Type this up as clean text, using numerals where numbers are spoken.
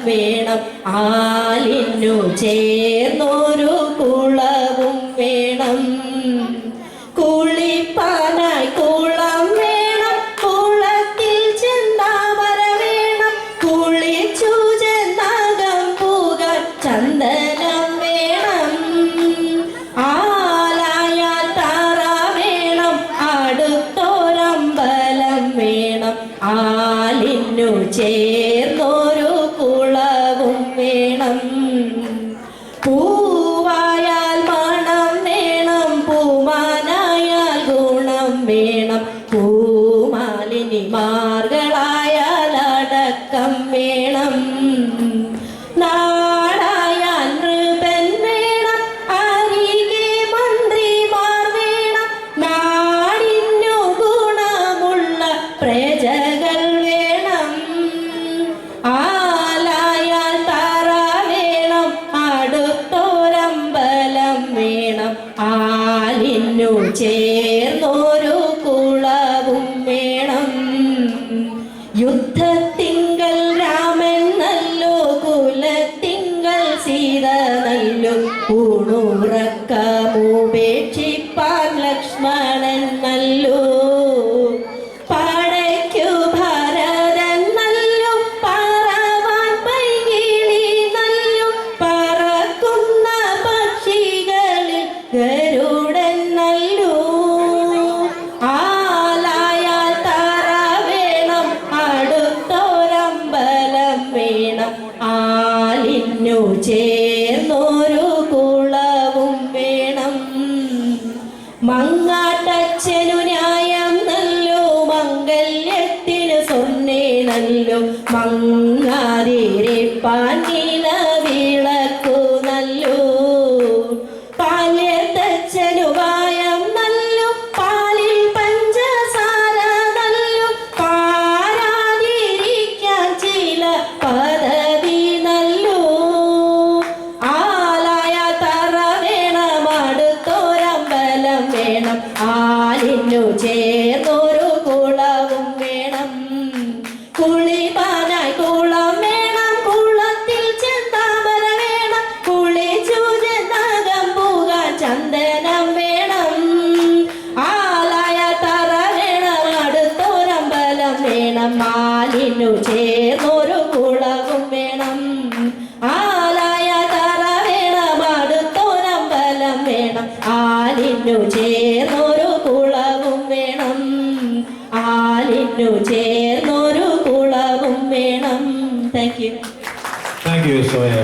വേണം, ആലിനു ചേർന്നൊരു കുളവും വേണം. കുളിപ്പാനായി കുളം വേണം, കുളത്തിൽ ചെന്താമര വേണം, കുളിച്ചു ചെന്നകം പൂകാൻ ചന്ദനം വേണം. ആലായാൽ തറ വേണം, അടുത്തൊരമ്പലം വേണം, ആലിനു ചേർന്നൊരു കുളവും വേണം. പൂവായാൽ മണം വേണം, പൂമാനായാൽ ഗുണം വേണം, പൂമാലിനിമാർകളായാൽ അടക്കം വേണം. നാടായാൽ നൃപൻ വേണം, അരികെ മന്ത്രിമാർ വേണം, നാടിനു ഗുണമുള്ള പ്രജകൾ വേണം. ആലായാൽ തറ വേണം, അടുത്തൊരമ്പലം വേണം, ആലിനു ചേർന്നൊരു കുളവും വേണം. യുദ്ധത്തിങ്കൽ രാമൻ നല്ലോ, കുലത്തിങ്കൽ സീത നല്ലോ, ഊണുറക്കമുപേക്ഷിപ്പാൻ ലക്ഷ്മണൻ നല്ലോ, പടയ്ക്കു ഭരതൻ നല്ലോ, പറവാൻ പൈകിളി നല്ലോ, പറക്കുന്ന പക്ഷികളിൽ ഗരുഡൻ നല്ലോ. ആലായാൽ തറ വേണം, അടുത്തൊരമ്പലം വേണം, ആലിനു ചേർന്നൊരു കുളവും വേണം. മങ്ങാട്ടച്ഛനു ന്യായം നല്ലോ, മംഗല്യത്തിനു സ്വർണ്ണേ നല്ലോ, മങ്ങാതിരിപ്പാൻ നിലവിളക്കു നല്ലോ, പാല്യത്തച്ഛനു വായം നല്ലോ, പാലിൽ പഞ്ചസാര നല്ലോ, പാരാതിരിക്കാൻ ചില പദവി നല്ലോ. ആലായാൽ തറ വേണം, അടുത്തൊരമ്പലം വേണം, ആലിനു ചേർന്നൊരു കുളവും വേണം. കുളിപ്പാനായി കുളം വേണം, കുളത്തിൽ ചെന്താമര വേണം, കുളിച്ചു ചെന്നകം പൂകാൻ ചന്ദനം വേണം. ആലായാൽ തറ വേണം, അടുത്തൊരമ്പലം വേണം, ആലിനു ചേർന്നൊരു കുളവും വേണം. ആലായാൽ തറ വേണം, അടുത്തൊരമ്പലം വേണം, ആലിനു ചേർന്നൊരു കുളവും വേണം, ആലിനു ചേർന്നൊരു കുളവും വേണം. Thank you. Thank you, Soya.